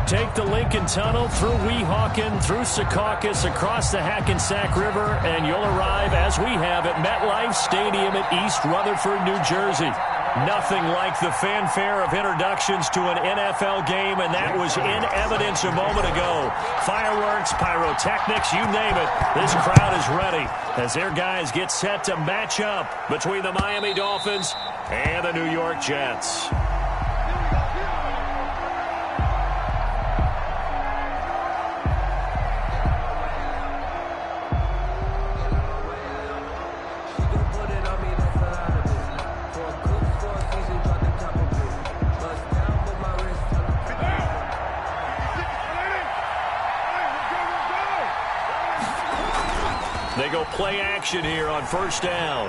Take the Lincoln Tunnel through Weehawken, through Secaucus, across the Hackensack River, and you'll arrive, as we have, at MetLife Stadium at East Rutherford, New Jersey. Nothing like the fanfare of introductions to an NFL game, and that was in evidence a moment ago. Fireworks, pyrotechnics, you name it. This crowd is ready as their guys get set to match up between the Miami Dolphins and the New York Jets. They go play action here on first down.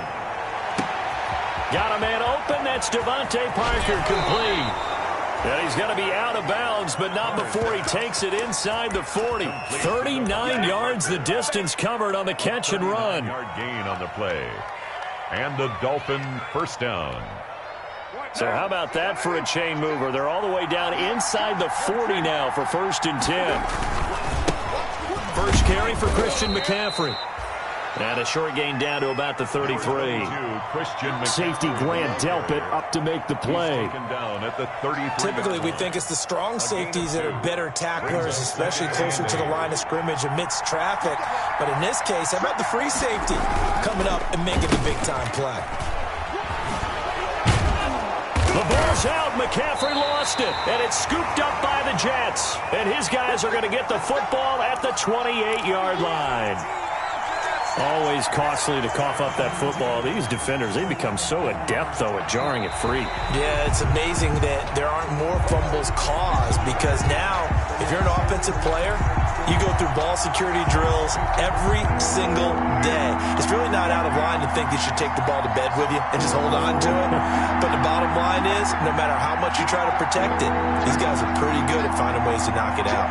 Got a man open. That's Devontae Parker, complete. And he's going to be out of bounds, but not before he takes it inside the 40. 39 yards the distance covered on the catch and run. Yard gain on the play. And the Dolphin first down. So how about that for a chain mover? They're all the way down inside the 40 now for 1st and 10. First carry for Christian McCaffrey. And a short gain down to about the 33. Safety Grant Delpit up to make the play. Down at the 33. Typically, we think it's the strong safeties that are better tacklers, especially closer to the line of scrimmage amidst traffic. But in this case, how about the free safety coming up and making the big-time play? The ball's out. McCaffrey lost it. And it's scooped up by the Jets. And his guys are going to get the football at the 28-yard line. Always costly to cough up that football. These defenders, they become so adept, though, at jarring it free. Yeah, it's amazing that there aren't more fumbles caused because now, if you're an offensive player, you go through ball security drills every single day. It's really not out of line to think you should take the ball to bed with you and just hold on to it. But the bottom line is, no matter how much you try to protect it, these guys are pretty good at finding ways to knock it out.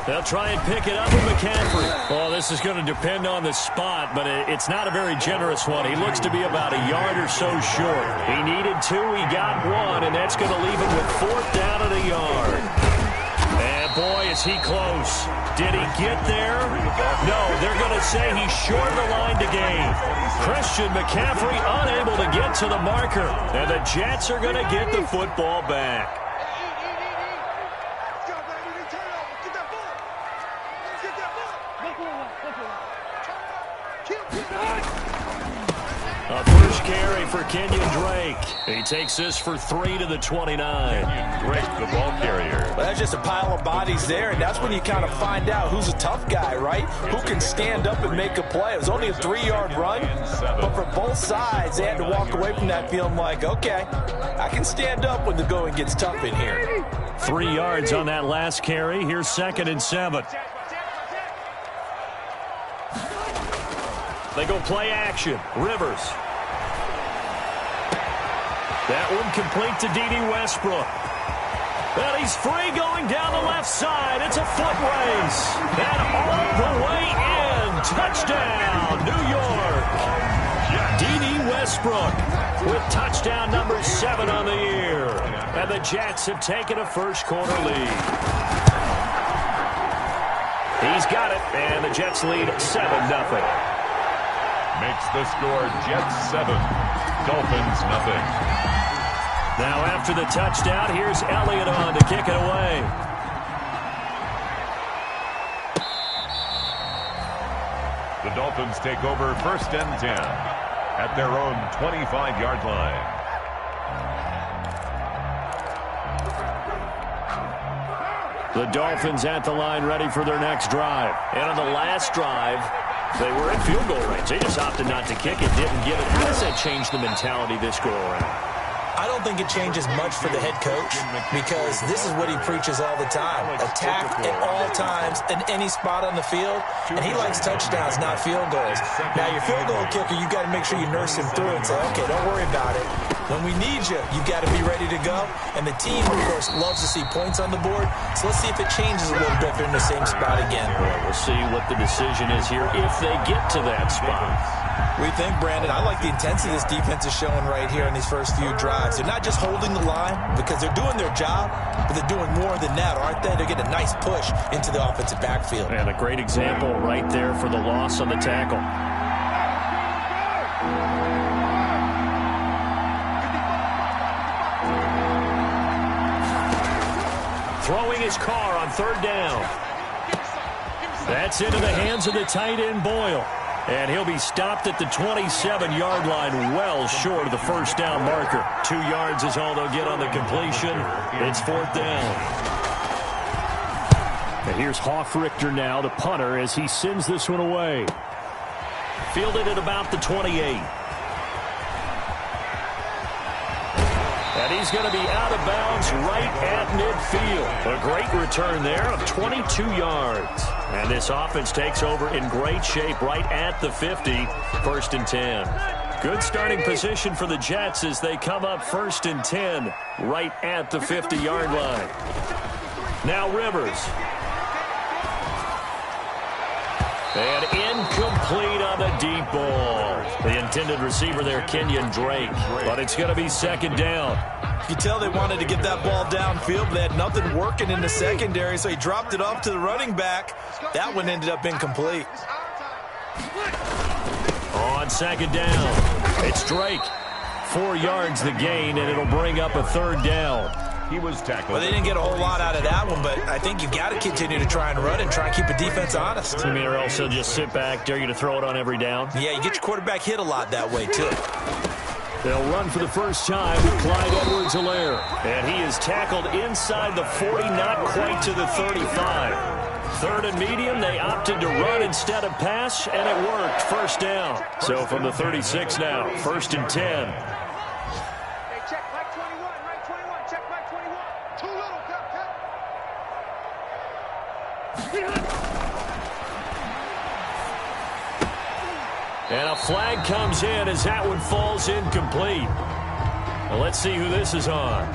They'll try and pick it up with McCaffrey. Oh, this is going to depend on the spot, but it's not a very generous one. He looks to be about a yard or so short. He needed 2, he got 1, and that's going to leave him with 4th down at a yard. And boy, is he close. Did he get there? No, they're going to say he's short of the line to gain. Christian McCaffrey unable to get to the marker, and the Jets are going to get the football back. A first carry for Kenyon Drake. He takes this for 3 to the 29. Kenyon Drake, the ball carrier. Well, that's just a pile of bodies there, and that's when you kind of find out who's a tough guy, right? Who can stand up and make a play. It was only a 3-yard run, but for both sides, they had to walk away from that feeling like, okay, I can stand up when the going gets tough in here. 3 yards on that last carry. Here's 2nd and 7. They go play action. Rivers. That one complete to D.D. Westbrook. And he's free going down the left side. It's a foot race. And all the way in. Touchdown, New York. D.D. Westbrook with touchdown number 7 on the year. And the Jets have taken a first-quarter lead. He's got it, and the Jets lead 7-0. Makes the score Jets 7, Dolphins nothing. Now after the touchdown, here's Elliott on to kick it away. The Dolphins take over 1st and 10 at their own 25-yard line. The Dolphins at the line ready for their next drive. And on the last drive, they were in field goal range. They just opted not to kick it, didn't give it. How does that change the mentality this go around? I don't think it changes much for the head coach because this is what he preaches all the time. Attack at all times in any spot on the field, and he likes touchdowns, not field goals. Now, your field goal kicker, you've got to make sure you nurse him through and say, okay, don't worry about it. When we need you, you've got to be ready to go. And the team, of course, loves to see points on the board. So let's see if it changes a little bit if they're in the same spot again. Well, we'll see what the decision is here if they get to that spot. We think, Brandon, I like the intensity this defense is showing right here in these first few drives. They're not just holding the line because they're doing their job, but they're doing more than that, aren't they? They're getting a nice push into the offensive backfield. And a great example right there for the loss on the tackle. Throwing his car on third down. That's into the hands of the tight end, Boyle. And he'll be stopped at the 27-yard line, well short of the first down marker. 2 yards is all they'll get on the completion. It's fourth down. And here's Hoffrichter now, the punter, as he sends this one away. Fielded at about the 28. And he's going to be out of bounds right at midfield. A great return there of 22 yards. And this offense takes over in great shape right at the 50, first and 10. Good starting position for the Jets as they come up first and 10 right at the 50-yard line. Now Rivers. And incomplete on the deep ball. The intended receiver there, Kenyon Drake. But it's going to be second down. You can tell they wanted to get that ball downfield, but they had nothing working in the secondary, so he dropped it off to the running back. That one ended up incomplete. On second down, it's Drake. 4 yards the gain, and it'll bring up a third down. He was tackled. Well, they didn't get a whole lot out of that one, but I think you've got to continue to try and run and try and keep the defense honest. You mean, or else they'll just sit back, dare you to throw it on every down? Yeah, you get your quarterback hit a lot that way, too. They'll run for the first time with Clyde Edwards-Helaire. And he is tackled inside the 40, not quite to the 35. Third and medium, they opted to run instead of pass, and it worked. First down. So from the 36 now, first and 10. And a flag comes in as that one falls incomplete. Well, let's see who this is on.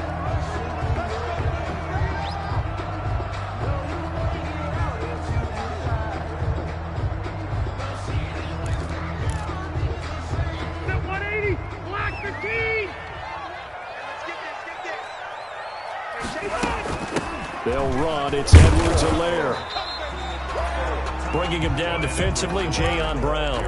They'll run. It's Edwards-Helaire. Bringing him down defensively, Jayon Brown.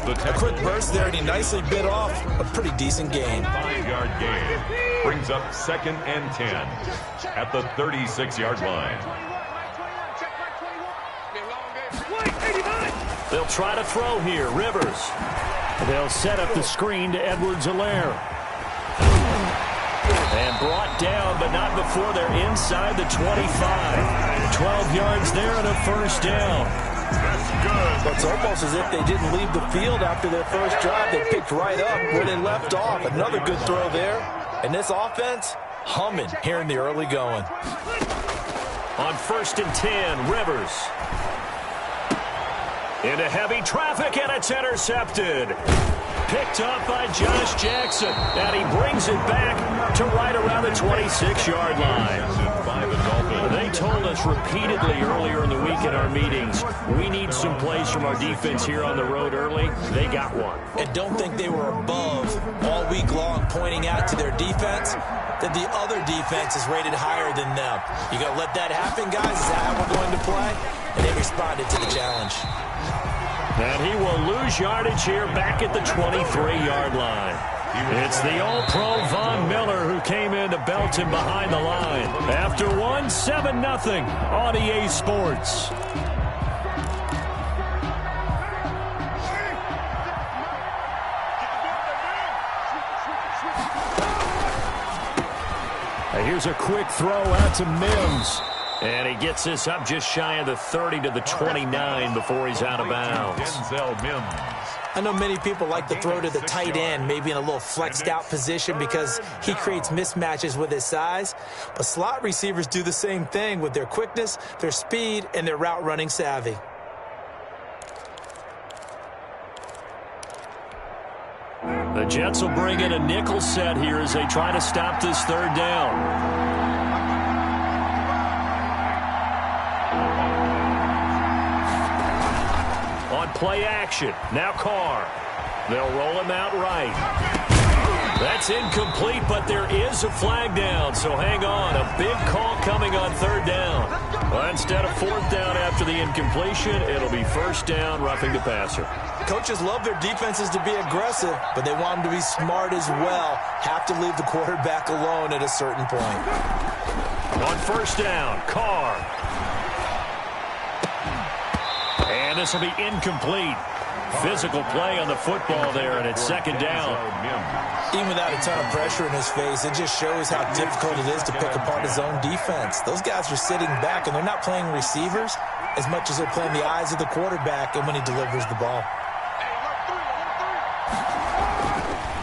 A quick burst there, and he nicely bit off a pretty decent gain. 5-yard gain brings up second and 10 at the 36-yard line. They'll try to throw here. Rivers. They'll set up the screen to Edwards-Helaire. And brought down, but not before they're inside the 25. 12 yards there and a first down. That's good. It's almost as if they didn't leave the field after their first drive. They picked right up where they left off. Another good throw there. And this offense, humming here in the early going. On first and 10, Rivers. Into heavy traffic, and it's intercepted. Picked up by Josh Jackson. And he brings it back to right around the 26-yard line. They told us repeatedly earlier in the week in our meetings, we need some plays from our defense here on the road early. They got one. And don't think they were above all week long, pointing out to their defense that the other defense is rated higher than them. You going to let that happen, guys? Is that how we're going to play? And they responded to the challenge. And he will lose yardage here back at the 23-yard line. It's the All-Pro Von Miller who came in to belt him behind the line. After one, 7-0 on EA Sports. Here's a quick throw out to Mims. And he gets this up just shy of the 30 to the 29 before he's out of bounds. Denzel Mims. I know many people like to throw to the tight end, maybe in a little flexed out position because he creates mismatches with his size. But slot receivers do the same thing with their quickness, their speed, and their route running savvy. The Jets will bring in a nickel set here as they try to stop this third down. On play action. Now Carr. They'll roll him out right. That's incomplete, but there is a flag down, so hang on. A big call coming on third down. Well, instead of fourth down after the incompletion, it'll be first down, roughing the passer. Coaches love their defenses to be aggressive, but they want them to be smart as well. Have to leave the quarterback alone at a certain point. On first down, Carr. And this will be incomplete. Physical play on the football there, and it's second down. Even without a ton of pressure in his face, it just shows how difficult it is to pick apart his own defense. Those guys are sitting back, and they're not playing receivers as much as they're playing the eyes of the quarterback and when he delivers the ball.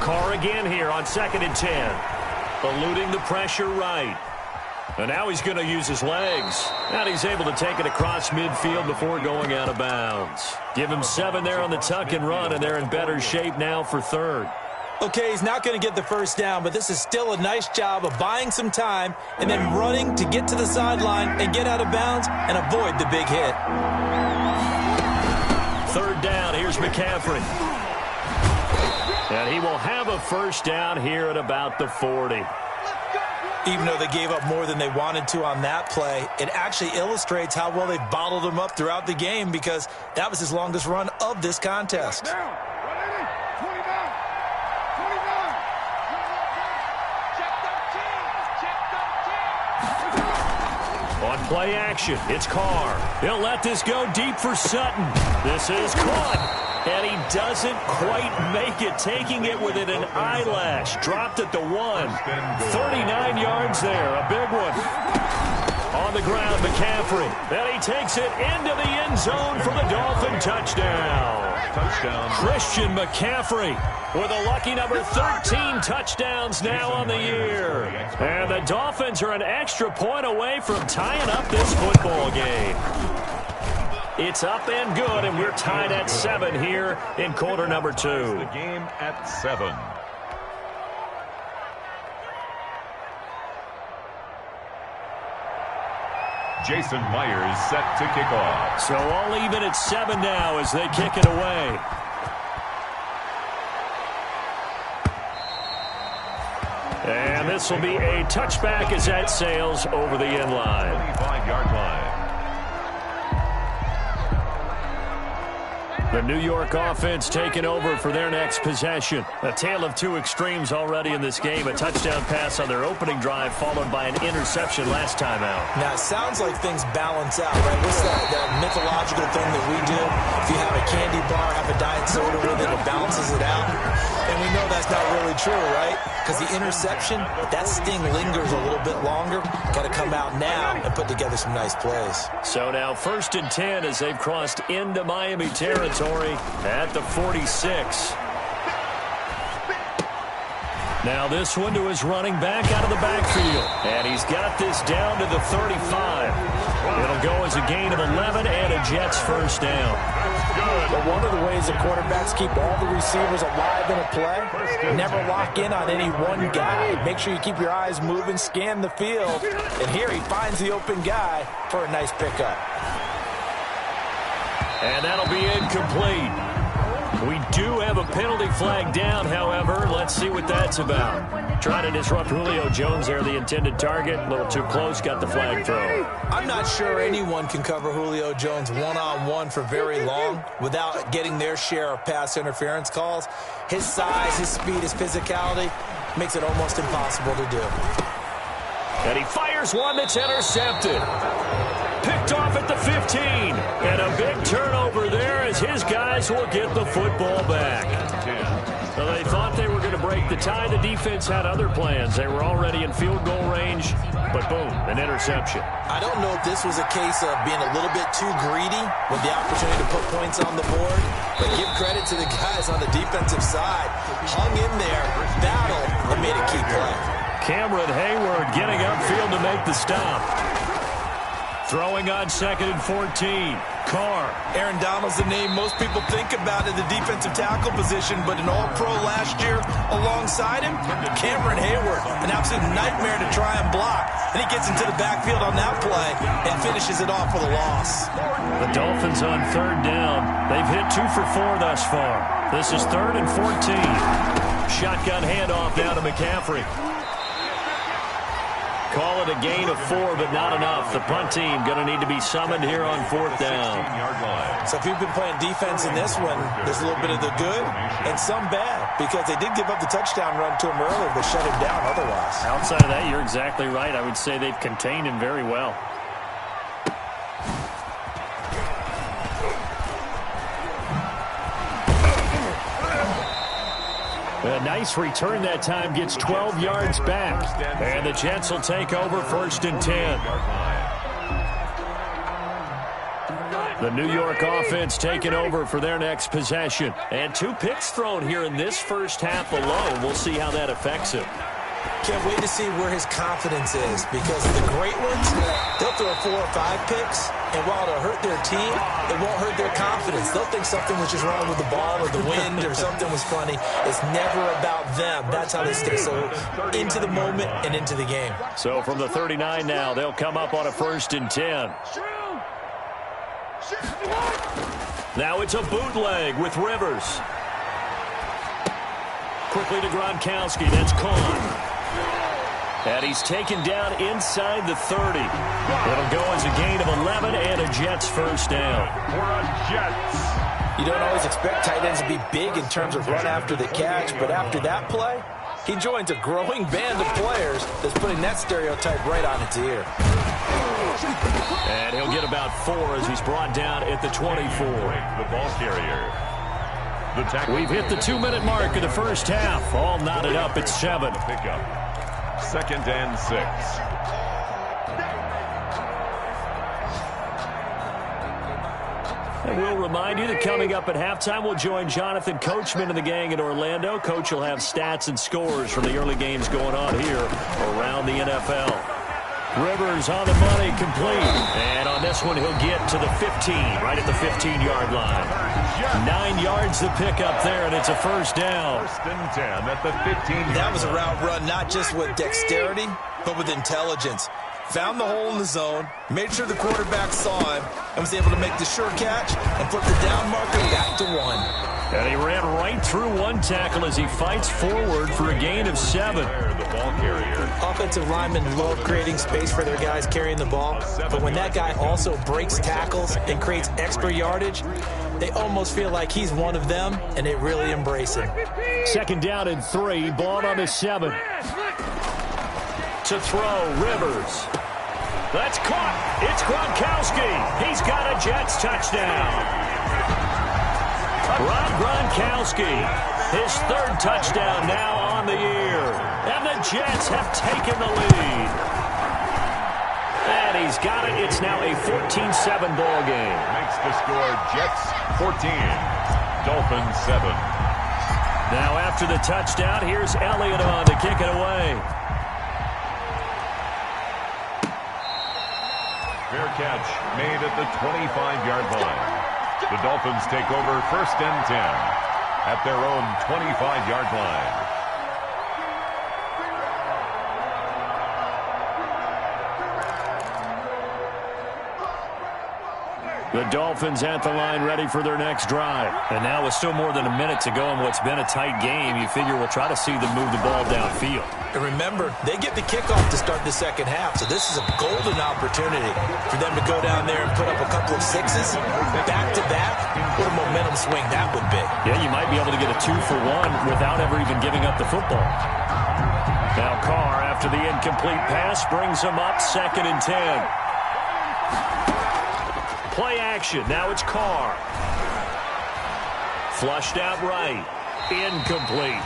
Carr again here on 2nd and 10. Eluding the pressure right. And now he's going to use his legs. And he's able to take it across midfield before going out of bounds. Give him 7 there on the tuck and run, and they're in better shape now for third. Okay, he's not going to get the first down, but this is still a nice job of buying some time and then running to get to the sideline and get out of bounds and avoid the big hit. Third down, here's McCaffrey. And he will have a first down here at about the 40. Even though they gave up more than they wanted to on that play, it actually illustrates how well they've bottled him up throughout the game because that was his longest run of this contest. On play action, it's Carr. He'll let this go deep for Sutton. This is caught. And he doesn't quite make it, taking it within an eyelash. Dropped at the 1. 39 yards there, a big one. On the ground, McCaffrey. And he takes it into the end zone for the Dolphin touchdown. Christian McCaffrey with a lucky number 13 touchdowns now on the year. And the Dolphins are an extra point away from tying up this football game. It's up and good, and we're tied at 7 here in quarter number 2. The game at 7. Jason Myers set to kick off. So all even at 7 now as they kick it away. And this will be a touchback as that sails over the end line. 25-yard line. The New York offense taking over for their next possession. A tale of two extremes already in this game. A touchdown pass on their opening drive followed by an interception last time out. Now, it sounds like things balance out, right? What's that mythological thing that we do? If you have a candy bar, have a diet soda with it, it balances it out. And we know that's not really true, right? Because the interception, that sting lingers a little bit longer. Got to come out now and put together some nice plays. So now 1st and 10 as they've crossed into Miami territory at the 46. Now this one to his running back out of the backfield. And he's got this down to the 35. It'll go as a gain of 11 and a Jets first down. But one of the ways the quarterbacks keep all the receivers alive in a play, never lock in on any one guy. Make sure you keep your eyes moving, scan the field. And here he finds the open guy for a nice pickup. And that'll be incomplete. We do have a penalty flag down, however. Let's see what that's about. Trying to disrupt Julio Jones there, the intended target. A little too close, got the flag thrown. I'm not sure anyone can cover Julio Jones one-on-one for very long without getting their share of pass interference calls. His size, his speed, his physicality makes it almost impossible to do. And he fires one that's intercepted. Picked off at the 15. And a big turnover there as his guys will get the football back. So they thought they were going to break the tie. The defense had other plans. They were already in field goal range, but boom, an interception. I don't know if this was a case of being a little bit too greedy with the opportunity to put points on the board, but give credit to the guys on the defensive side. Hung in there, battled, and made a key play. Cameron Hayward getting upfield to make the stop. Throwing on 2nd and 14. Carr. Aaron Donald's the name most people think about at the defensive tackle position, but an all-pro last year alongside him, Cameron Hayward, an absolute nightmare to try and block. And he gets into the backfield on that play and finishes it off for the loss. The Dolphins on third down. They've hit 2 for 4 thus far. This is 3rd and 14. Shotgun handoff down to McCaffrey. Call it a gain of 4, but not enough. The punt team going to need to be summoned here on 4th down. So if you've been playing defense in this one, there's a little bit of the good and some bad, because they did give up the touchdown run to him earlier, but shut him down otherwise. Outside of that, you're exactly right. I would say they've contained him very well. A nice return that time, gets 12 yards back. And the Jets will take over 1st and 10. The New York offense taking over for their next possession. And 2 picks thrown here in this first half alone. We'll see how that affects him. Can't wait to see where his confidence is, because the great ones, they'll throw 4 or 5 picks, and while it'll hurt their team, it won't hurt their confidence. They'll think something was just wrong with the ball or the wind or something was funny. It's never about them. That's how they stay so into the moment and into the game. So from the 39 now, they'll come up on a 1st and 10. Now it's a bootleg with Rivers. Quickly to Gronkowski. That's Kahn. And he's taken down inside the 30. It'll go as a gain of 11 and a Jets 1st down. You don't always expect tight ends to be big in terms of run after the catch, but after that play, he joins a growing band of players that's putting that stereotype right on its ear. And he'll get about 4 as he's brought down at the 24. The ball carrier. We've hit the 2-minute mark of the first half. All knotted up at 7. Pickup. 2nd and 6. And we'll remind you that coming up at halftime, we'll join Jonathan Coachman and the gang in Orlando. Coach will have stats and scores from the early games going on here around the NFL. Rivers on the money, complete. And on this one, he'll get to the 15, right at the 15-yard line. 9 yards to pick up there, and it's a 1st down. 1st and 10 at the 15. That was a route run, not just with dexterity, but with intelligence. Found the hole in the zone, made sure the quarterback saw him, and was able to make the sure catch and flip the down marker back to 1. And he ran right through 1 tackle as he fights forward for a gain of 7. The ball carrier. Offensive linemen love creating space for their guys carrying the ball, but when that guy also breaks tackles and creates extra yardage, they almost feel like he's one of them, and they really embrace him. 2nd down and 3, ball on the 7. To throw, Rivers. That's caught. It's Gronkowski. He's got a Jets touchdown. Rob Gronkowski, his 3rd touchdown now on the year. And the Jets have taken the lead. And he's got it. It's now a 14-7 ball game. Makes the score Jets 14, Dolphins 7. Now after the touchdown, here's Elliott on to kick it away. Fair catch made at the 25-yard line. The Dolphins take over 1st and 10 at their own 25-yard line. The Dolphins at the line ready for their next drive. And now with still more than a minute to go in what's been a tight game, you figure we'll try to see them move the ball downfield. And remember, they get the kickoff to start the second half, so this is a golden opportunity for them to go down there and put up a couple of 6s back-to-back. What a momentum swing that would be. Yeah, you might be able to get a 2-for-1 without ever even giving up the football. Now Carr, after the incomplete pass, brings him up 2nd and 10. Play action. Now it's Carr. Flushed out right. Incomplete.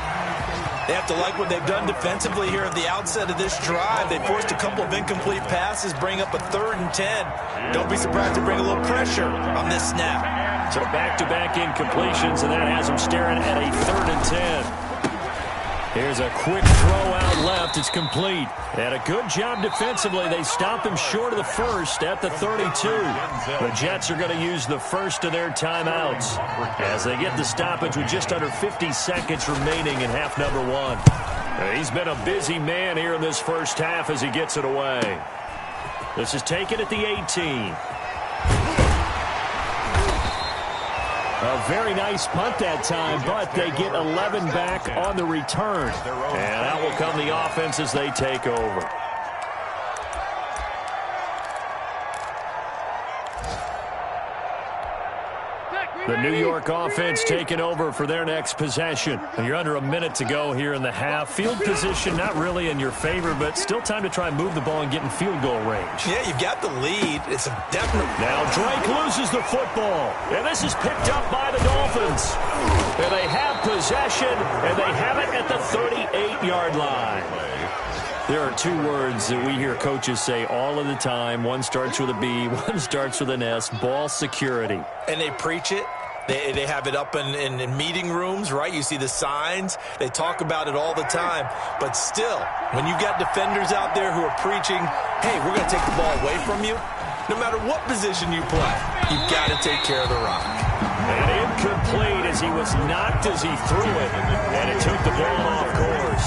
They have to like what they've done defensively here at the outset of this drive. They forced a couple of incomplete passes, bring up a 3rd and 10. Don't be surprised to bring a little pressure on this snap. So back-to-back incompletions, and that has them staring at a 3rd and 10. Here's a quick throw out one left. It's complete. And a good job defensively. They stopped him short of the first at the 32. The Jets are going to use the first of their timeouts as they get the stoppage with just under 50 seconds remaining in half number one. He's been a busy man here in this first half as he gets it away. This is taken at the 18. A very nice punt that time, but they get 11 back on the return. And out will come the offense as they take over. The New York offense taking over for their next possession. You're under a minute to go here in the half. Field position not really in your favor, but still time to try and move the ball and get in field goal range. Yeah, you've got the lead. It's a definite. Now Drake loses the football, and this is picked up by the Dolphins. And they have possession, and they have it at the 38-yard line. There are two words that we hear coaches say all of the time. One starts with a B, one starts with an S, ball security. And they preach it. They have it up in meeting rooms, right? You see the signs. They talk about it all the time. But still, when you got defenders out there who are preaching, hey, we're going to take the ball away from you, no matter what position you play, you've got to take care of the rock. And incomplete as he was knocked as he threw it, and it took the ball off course.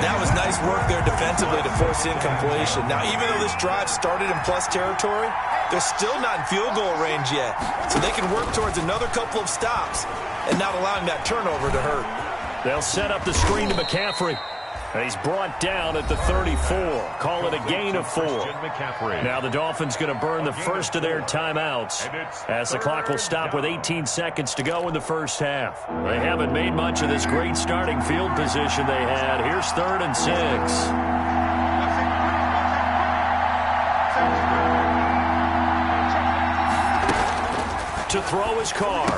That was nice work there defensively to force incompletion. Now, even though this drive started in plus territory, they're still not in field goal range yet. So they can work towards another couple of stops and not allowing that turnover to hurt. They'll set up the screen to McCaffrey. He's brought down at the 34. Call it a gain of 4. Now the Dolphins going to burn the first of their timeouts as the clock will stop with 18 seconds to go in the first half. They haven't made much of this great starting field position they had. Here's 3rd and 6. To throw his car.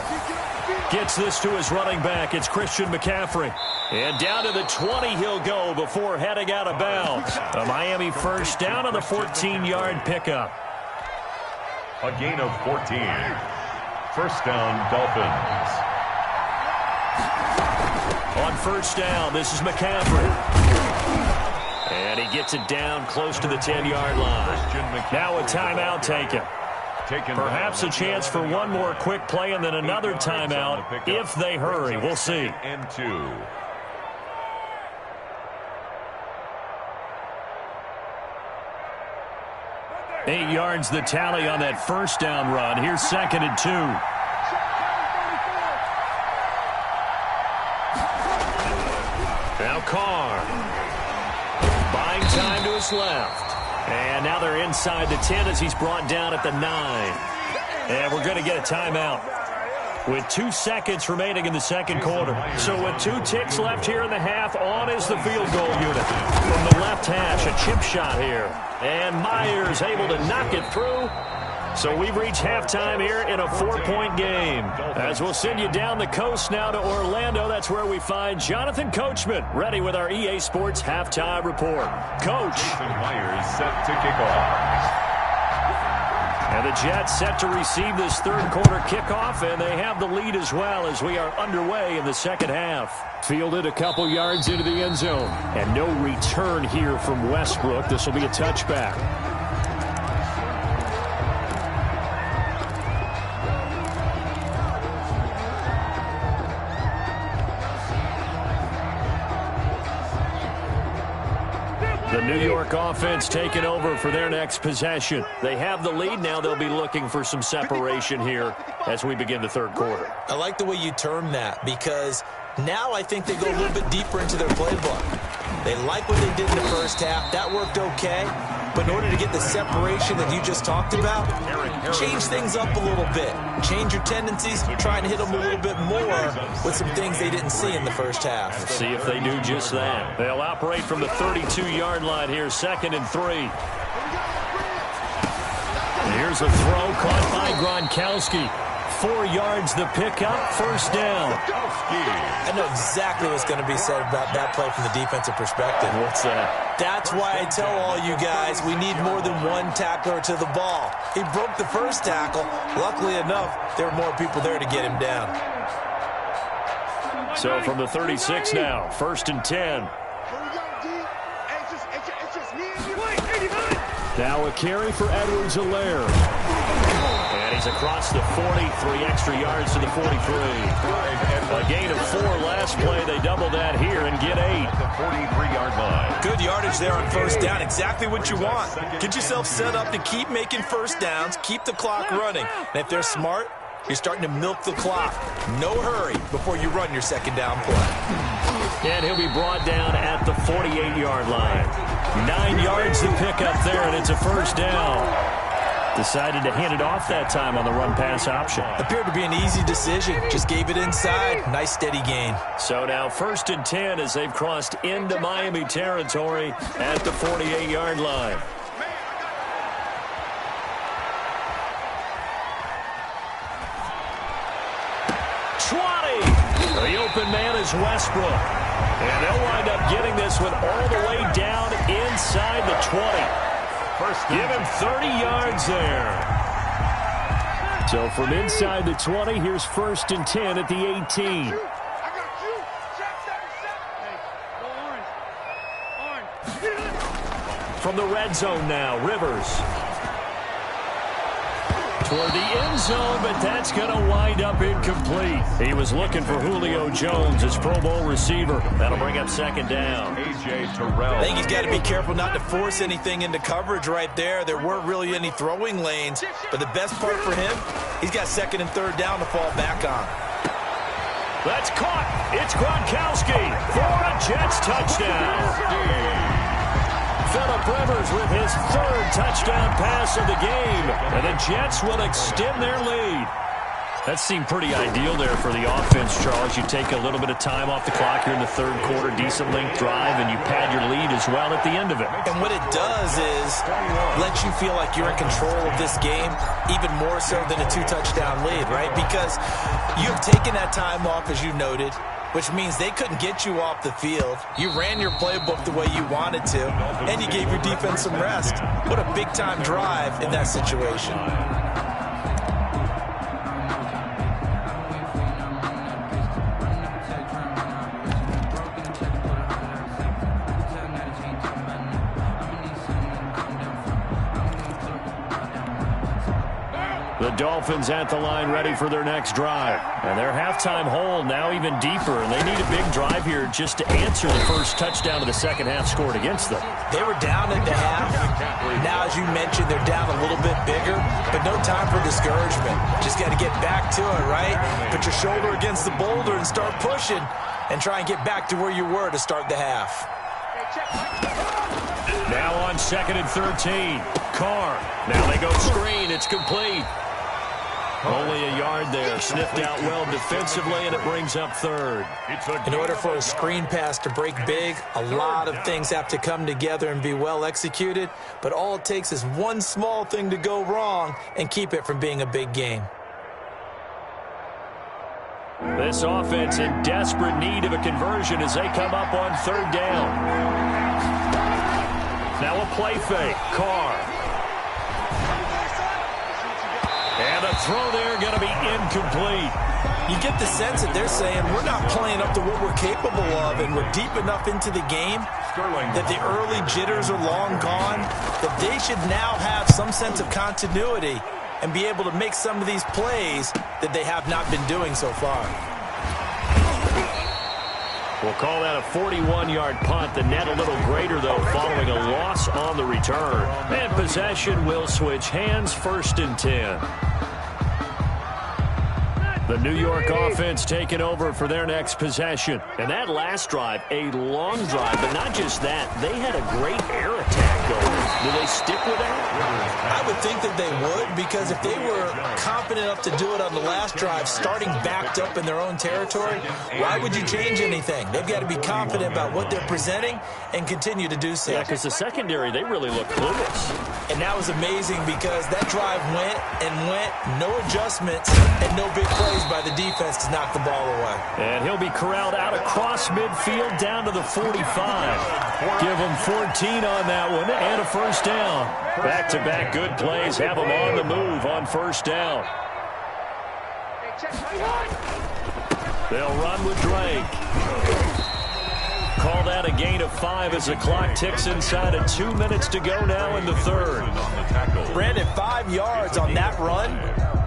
Gets this to his running back. It's Christian McCaffrey. And down to the 20 he'll go before heading out of bounds. A Miami first down on the 14-yard pickup. A gain of 14. First down, Dolphins. On first down, this is McCaffrey. And he gets it down close to the 10-yard line. Now a timeout taken. Perhaps a chance for one more quick play and then another timeout if they hurry. We'll see. And 2. Eight yards the tally on that first down run. Here's 2nd and 2. Now Carr. Buying time to his left. And now they're inside the 10 as he's brought down at the 9. And we're going to get a timeout with 2 seconds remaining in the second quarter. So with 2 ticks left here in the half, on is the field goal unit. From the left hash, a chip shot here. And Myers able to knock it through. So we've reached halftime here in a 4-point game. As we'll send you down the coast now to Orlando, that's where we find Jonathan Coachman, ready with our EA Sports Halftime Report. Coach. Myers set to kick off. And the Jets set to receive this third quarter kickoff, and they have the lead as well as we are underway in the second half. Fielded a couple yards into the end zone, and no return here from Westbrook. This will be a touchback. The New York offense taking over for their next possession. They have the lead. Now they'll be looking for some separation here as we begin the third quarter. I like the way you term that because now I think they go a little bit deeper into their playbook. They like what they did in the first half. That worked okay. But in order to get the separation that you just talked about, change things up a little bit. Change your tendencies. Try and hit them a little bit more with some things they didn't see in the first half. Let's see if they do just that. They'll operate from the 32-yard line here, 2nd and 3. Here's a throw caught by Gronkowski. 4 yards the pickup, first down. I know exactly what's going to be said about that play from the defensive perspective. What's that? That's why I tell all you guys we need more than one tackler to the ball. He broke the first tackle. Luckily enough, there were more people there to get him down. So from the 36 now, 1st and 10. Now a carry for Edwards-Helaire. And he's across the 40, 3 extra yards to the 43. A gain of 4 last play. They double that here and get 8. The 43-yard line. Good yardage there on first down. Exactly what you want. Get yourself set up to keep making first downs, keep the clock running. And if they're smart, you're starting to milk the clock. No hurry before you run your second down play. And he'll be brought down at the 48-yard line. 9 yards to pick up there, and it's a first down. Decided to hand it off that time on the run-pass option. Appeared to be an easy decision. Just gave it inside. Nice steady gain. So now 1st and 10 as they've crossed into Miami territory at the 48-yard line. The open man is Westbrook. And they'll wind up getting this one all the way down inside the 20. Give him 30 yards there. So from inside the 20, here's 1st and 10 at the 18. From the red zone now, Rivers. Toward the end zone, but that's going to wind up incomplete. He was looking for Julio Jones, his Pro Bowl receiver. That'll bring up 2nd down. A.J. Terrell. I think he's got to be careful not to force anything into coverage right there. There weren't really any throwing lanes, but the best part for him, he's got 2nd and 3rd down to fall back on. That's caught. It's Gronkowski for a Jets touchdown. Phillip Rivers with his 3rd touchdown pass of the game. And the Jets will extend their lead. That seemed pretty ideal there for the offense, Charles. You take a little bit of time off the clock here in the 3rd quarter, decent length drive, and you pad your lead as well at the end of it. And what it does is let you feel like you're in control of this game, even more so than a 2-touchdown lead, right? Because you've taken that time off, as you noted, which means they couldn't get you off the field. You ran your playbook the way you wanted to, and you gave your defense some rest. What a big-time drive in that situation. The Dolphins at the line ready for their next drive. And their halftime hole now even deeper, and they need a big drive here just to answer the first touchdown of the second half scored against them. They were down at the half. Now, as you mentioned, they're down a little bit bigger, but no time for discouragement. Just got to get back to it, right? Put your shoulder against the boulder and start pushing and try and get back to where you were to start the half. Now on 2nd and 13. Carr. Now they go screen. It's complete. Only a yard there. Sniffed out well defensively, and it brings up 3rd. In order for a screen pass to break big, a lot of things have to come together and be well executed, but all it takes is one small thing to go wrong and keep it from being a big game. This offense in desperate need of a conversion as they come up on 3rd down. Now a play fake. Carr. And a throw there going to be incomplete. You get the sense that they're saying we're not playing up to what we're capable of, and we're deep enough into the game that the early jitters are long gone, that they should now have some sense of continuity and be able to make some of these plays that they have not been doing so far. We'll call that a 41-yard punt. The net a little greater, though, following a loss on the return. And possession will switch hands, 1st and 10. The New York offense taking over for their next possession. And that last drive, a long drive, but not just that. They had a great air attack going. Do they stick with that? I would think that they would, because if they were confident enough to do it on the last drive, starting backed up in their own territory, why would you change anything? They've got to be confident about what they're presenting and continue to do so. Yeah, because the secondary, they really look clueless. And that was amazing because that drive went and went, no adjustments, and no big plays by the defense to knock the ball away. And he'll be corralled out across midfield down to the 45. Give him 14 on that one and a first down. Back-to-back good plays have them on the move on first down. They'll run with Drake. Call that a gain of 5 as the clock ticks inside of 2 minutes to go now in the third. Brandon, 5 yards on that run.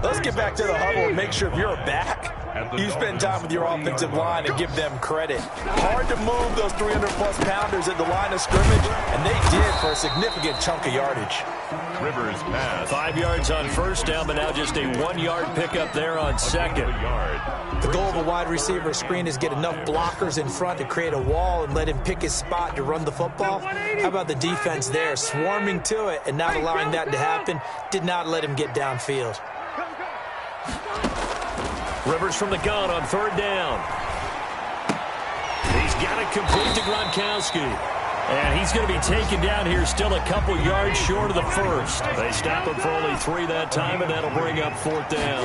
Let's get back to the huddle and make sure if you're back, you spend time with your offensive line and give them credit. Hard to move those 300-plus pounders at the line of scrimmage, and they did for a significant chunk of yardage. Rivers pass. 5 yards on first down, but now just a 1-yard pickup there on second. The goal of a wide receiver screen is get enough blockers in front to create a wall and let him pick his spot to run the football. How about the defense there, swarming to it and not allowing that to happen? Did not let him get downfield. Rivers from the gun on third down. He's got it complete to Gronkowski. And he's going to be taken down here still a couple yards short of the first. They stop him for only 3 that time, and that'll bring up fourth down.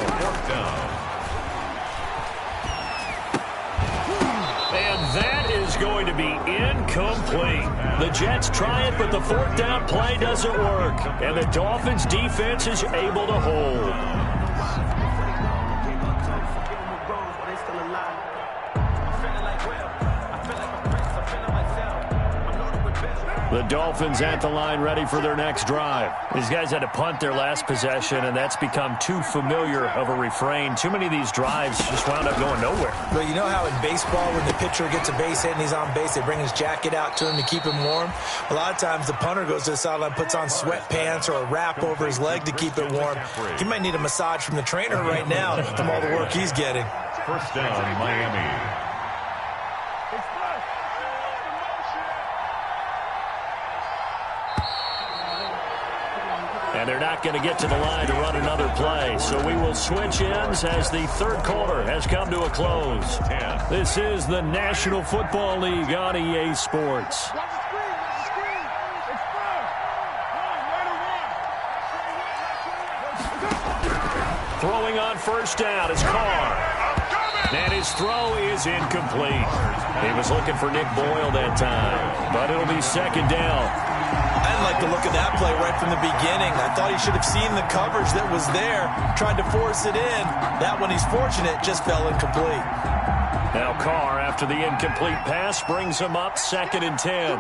And that is going to be incomplete. The Jets try it, but the fourth down play doesn't work. And the Dolphins' defense is able to hold. The Dolphins at the line ready for their next drive. These guys had to punt their last possession, and that's become too familiar of a refrain. Too many of these drives just wound up going nowhere. Well, you know how in baseball when the pitcher gets a base hit and he's on base, they bring his jacket out to him to keep him warm? A lot of times the punter goes to the sideline, puts on sweatpants or a wrap over his leg to keep it warm. He might need a massage from the trainer right now from all the work he's getting. First down, Miami. And they're not going to get to the line to run another play. So we will switch ends as the third quarter has come to a close. This is the National Football League on EA Sports. Throwing on first down is Carr. And his throw is incomplete. He was looking for Nick Boyle that time. But it'll be second down. I didn't like the look of that play right from the beginning. I thought he should have seen the coverage that was there, tried to force it in. That one, he's fortunate, just fell incomplete. Now Carr, after the incomplete pass, brings him up 2nd and 10.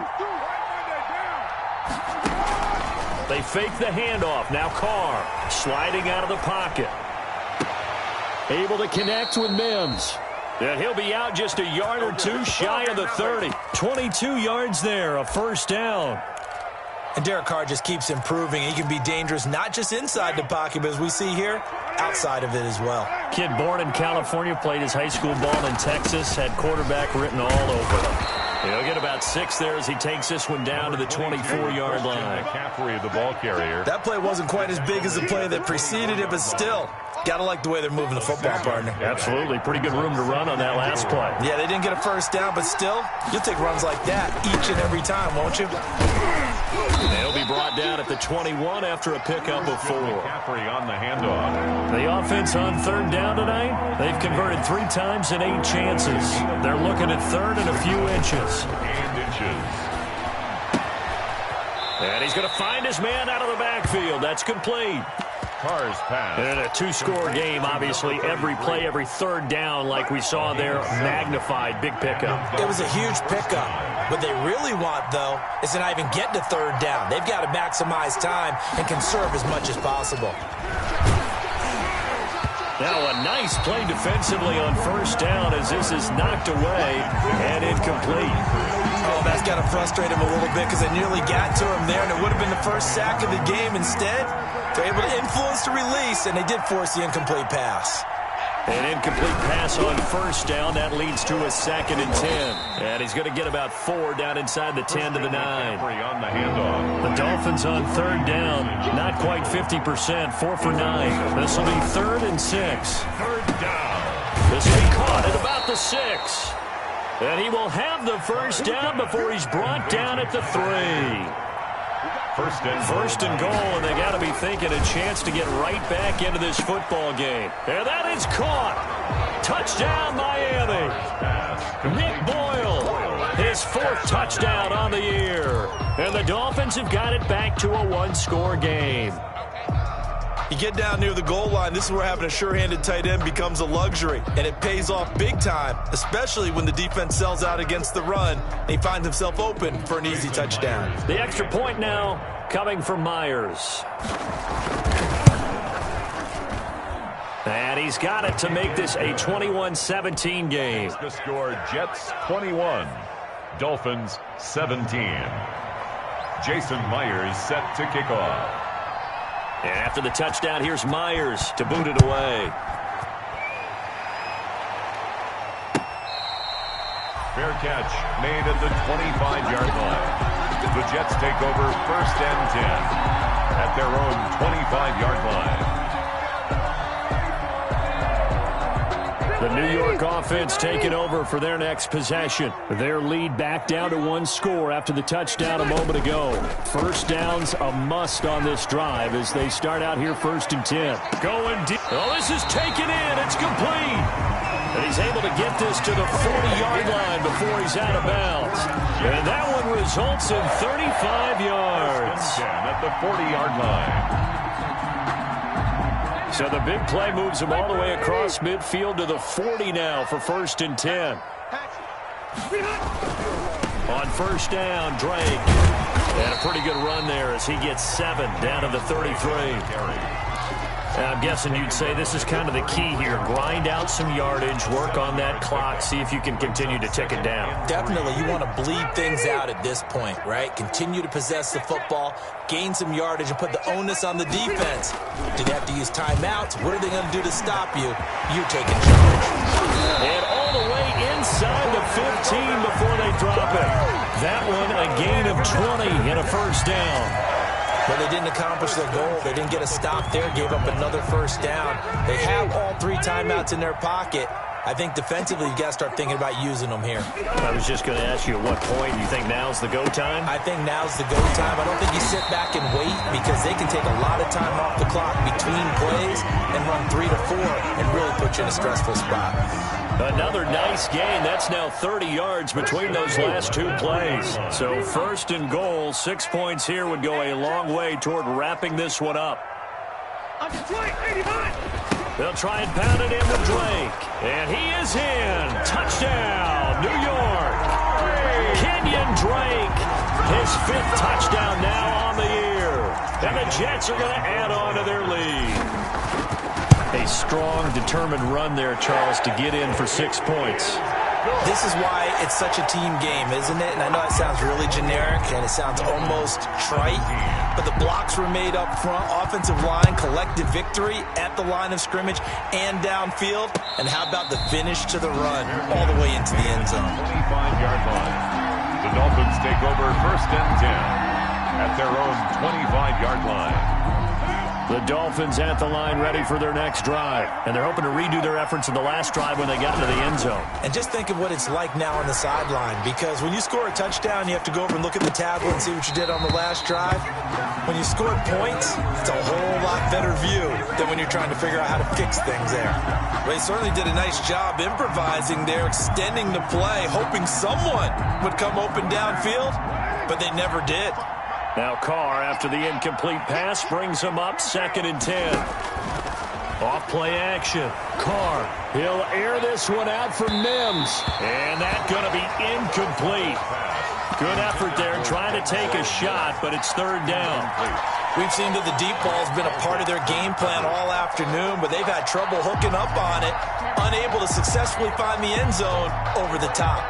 They fake the handoff. Now Carr sliding out of the pocket. Able to connect with Mims. And he'll be out just a yard or two shy of the 30. 22 yards there, a first down. And Derek Carr just keeps improving. He can be dangerous not just inside the pocket, but as we see here, outside of it as well. Kid born in California, played his high school ball in Texas, had quarterback written all over him. He'll get about 6 there as he takes this one down to the 24-yard line. McCaffrey, the ball carrier. That play wasn't quite as big as the play that preceded it, but still, got to like the way they're moving the football, partner. Absolutely. Pretty good room to run on that last play. Yeah, they didn't get a first down, but still, you'll take runs like that each and every time, won't you? They'll be brought down at the 21 after a pickup of 4. McCaffrey on the handoff. The offense on third down tonight, they've converted 3 times in 8 chances. They're looking at third and a few inches. And he's going to find his man out of the backfield. That's complete. Carr's pass. And in a 2-score game, obviously, every play, every third down, like we saw there, magnified. Big pickup. It was a huge pickup. What they really want, though, is to not even get to third down. They've got to maximize time and conserve as much as possible. Now a nice play defensively on first down as this is knocked away and incomplete. Oh, that's got to frustrate him a little bit because they nearly got to him there, and it would have been the first sack of the game. Instead, they're able to influence the release, and they did force the incomplete pass. An incomplete pass on first down. That leads to a 2nd and 10. And he's going to get about 4 down inside the 10 to the 9. On the handoff. The Dolphins on third down. Not quite 50%. 4 for 9. This will be 3rd and 6. Third down. This will be caught at about the 6. And he will have the first down before he's brought down at the 3. First and goal, and they got to be thinking a chance to get right back into this football game. And that is caught. Touchdown, Miami. Nick Boyle, his 4th touchdown on the year. And the Dolphins have got it back to a 1-score game. You get down near the goal line, this is where having a sure-handed tight end becomes a luxury, and it pays off big time, especially when the defense sells out against the run, and he finds himself open for an easy touchdown. The extra point now coming from Myers. And he's got it to make this a 21-17 game. The score, Jets 21, Dolphins 17. Jason Myers set to kick off. And after the touchdown, here's Myers to boot it away. Fair catch made at the 25-yard line. The Jets take over 1st and 10 at their own 25-yard line. The New York offense taking over for their next possession. Their lead back down to 1 score after the touchdown a moment ago. First down's a must on this drive as they start out here 1st and 10. Going deep. Oh, this is taken in. It's complete. And he's able to get this to the 40-yard line before he's out of bounds. And that one results in 35 yards. At the 40-yard line. So the big play moves him all the way across midfield to the 40 now for 1st and 10. On 1st down, Drake. And a pretty good run there as he gets 7 down to the 33. I'm guessing you'd say this is kind of the key here. Grind out some yardage, work on that clock, see if you can continue to tick it down. Definitely, you want to bleed things out at this point, right? Continue to possess the football, gain some yardage, and put the onus on the defense. Do they have to use timeouts? What are they going to do to stop you? You're taking charge. And all the way inside the 15 before they drop it. That one a gain of 20 and a 1st down. But they didn't accomplish their goal. They didn't get a stop there, gave up another 1st down. They have all 3 timeouts in their pocket. I think defensively, you've got to start thinking about using them here. I was just going to ask you at what point you think now's the go time? I think now's the go time. I don't think you sit back and wait because they can take a lot of time off the clock between plays and run 3 to 4 and really put you in a stressful spot. Another nice gain. That's now 30 yards between those last 2 plays. So 1st and goal, 6 points here would go a long way toward wrapping this one up. They'll try and pound it in with Drake. And he is in. Touchdown, New York. Kenyon Drake, his 5th touchdown now on the year. And the Jets are going to add on to their lead. A strong, determined run there, Charles, to get in for 6 points. This is why it's such a team game, isn't it? And I know it sounds really generic and it sounds almost trite, but the blocks were made up front, offensive line, collective victory at the line of scrimmage and downfield. And how about the finish to the run all the way into the end zone? 25-yard line. The Dolphins take over 1st and 10 at their own 25-yard line. The Dolphins at the line ready for their next drive. And they're hoping to redo their efforts in the last drive when they got into the end zone. And just think of what it's like now on the sideline, because when you score a touchdown, you have to go over and look at the tablet and see what you did on the last drive. When you score points, it's a whole lot better view than when you're trying to figure out how to fix things there. They certainly did a nice job improvising there, extending the play, hoping someone would come open downfield, but they never did. Now Carr, after the incomplete pass, brings him up 2nd and 10. Off play action. Carr, he'll air this one out for Mims. And that's going to be incomplete. Good effort there, trying to take a shot, but it's 3rd down. We've seen that the deep ball has been a part of their game plan all afternoon, but they've had trouble hooking up on it, unable to successfully find the end zone over the top.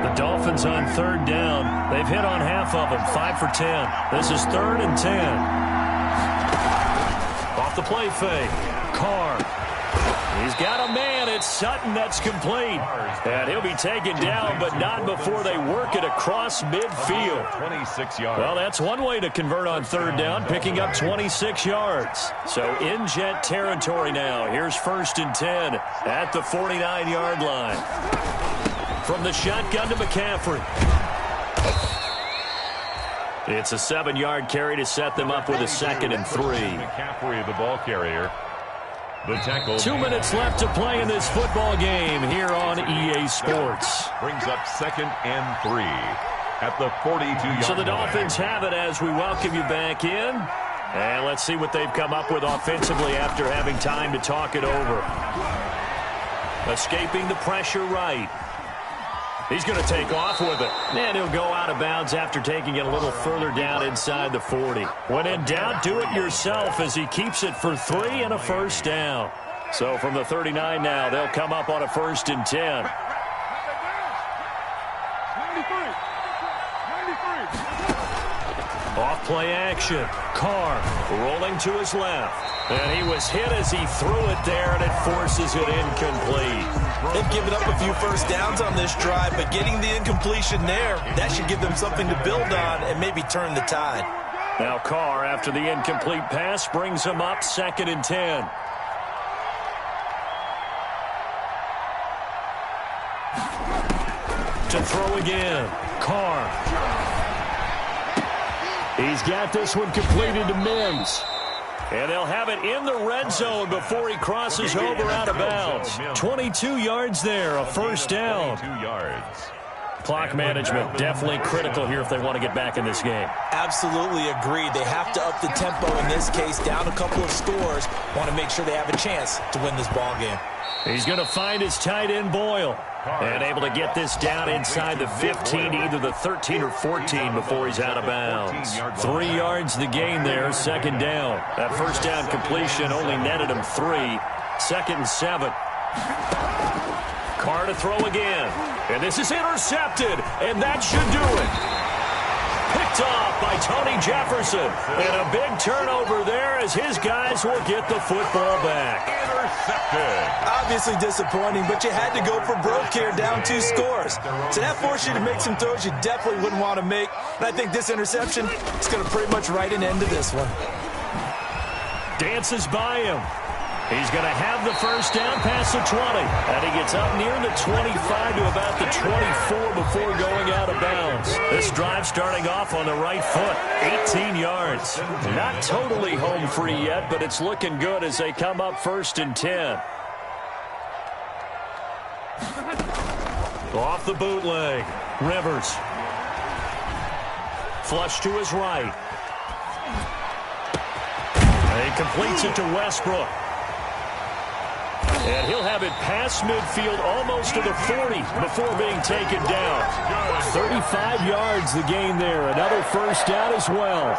The Dolphins on 3rd down. They've hit on half of them, 5 for 10. This is 3rd and 10. Off the play fake. Carr. He's got a man. It's Sutton. That's complete. And he'll be taken down, but not before they work it across midfield. 26 yards. Well, that's one way to convert on 3rd down, picking up 26 yards. So in Jet territory now. Here's 1st and 10 at the 49-yard line. From the shotgun to McCaffrey. It's a 7-yard carry to set them up with a 2nd and 3. McCaffrey, the ball carrier. The tackle. 2 minutes left to play in this football game here on EA Sports. Brings up 2nd and 3. at the 42-yard line. So the Dolphins have it as we welcome you back in. And let's see what they've come up with offensively after having time to talk it over. Escaping the pressure right. He's going to take off with it. And he'll go out of bounds after taking it a little further down inside the 40. When in doubt, do it yourself as he keeps it for 3 and a first down. So from the 39 now, they'll come up on a 1st and 10. Off play action. Carr rolling to his left. And he was hit as he threw it there, and it forces it incomplete. They've given up a few first downs on this drive, but getting the incompletion there, that should give them something to build on and maybe turn the tide. Now Carr, after the incomplete pass, brings him up 2nd and 10. To throw again. Carr. He's got this one completed to Mims. And they'll have it in the red zone before he crosses over out of bounds. 22 yards there, a first down. 22 yards. Clock management definitely critical here if they want to get back in this game. Absolutely agreed. They have to up the tempo in this case, down a couple of scores. Want to make sure they have a chance to win this ball game. He's going to find his tight end, Boyle. And able to get this down inside the 15, either the 13 or 14 before he's out of bounds. 3 yards the gain there, 2nd down. That first down completion only netted him 3. 2nd and 7. Carr to throw again. And this is intercepted, and that should do it. Picked off by Tony Jefferson. And a big turnover there as his guys will get the football back. Intercepted. Obviously disappointing, but you had to go for broke here, down 2 scores. So that forced you to make some throws you definitely wouldn't want to make. And I think this interception is going to pretty much write an end to this one. Dances by him. He's going to have the first down past the 20. And he gets up near the 25 to about the 24 before going out of bounds. This drive starting off on the right foot. 18 yards. Not totally home free yet, but it's looking good as they come up 1st and 10. Off the bootleg. Rivers. Flush to his right. And he completes it to Westbrook. And he'll have it past midfield almost to the 40 before being taken down. 35 yards the gain there. Another first down as well.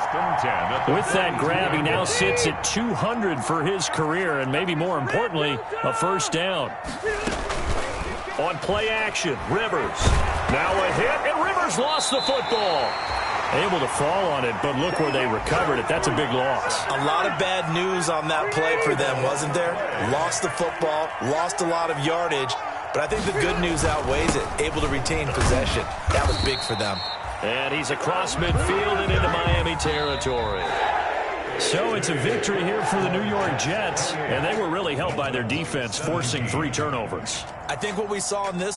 With that grab, he now sits at 200 for his career, and maybe more importantly, a first down. On play action, Rivers. Now a hit, and Rivers lost the football. Able to fall on it, but look where they recovered it. That's a big loss. A lot of bad news on that play for them, wasn't there? Lost the football, lost a lot of yardage, but I think the good news outweighs it. Able to retain possession. That was big for them. And he's across midfield and into Miami territory. So it's a victory here for the New York Jets, and they were really helped by their defense, forcing 3 turnovers. I think what we saw in this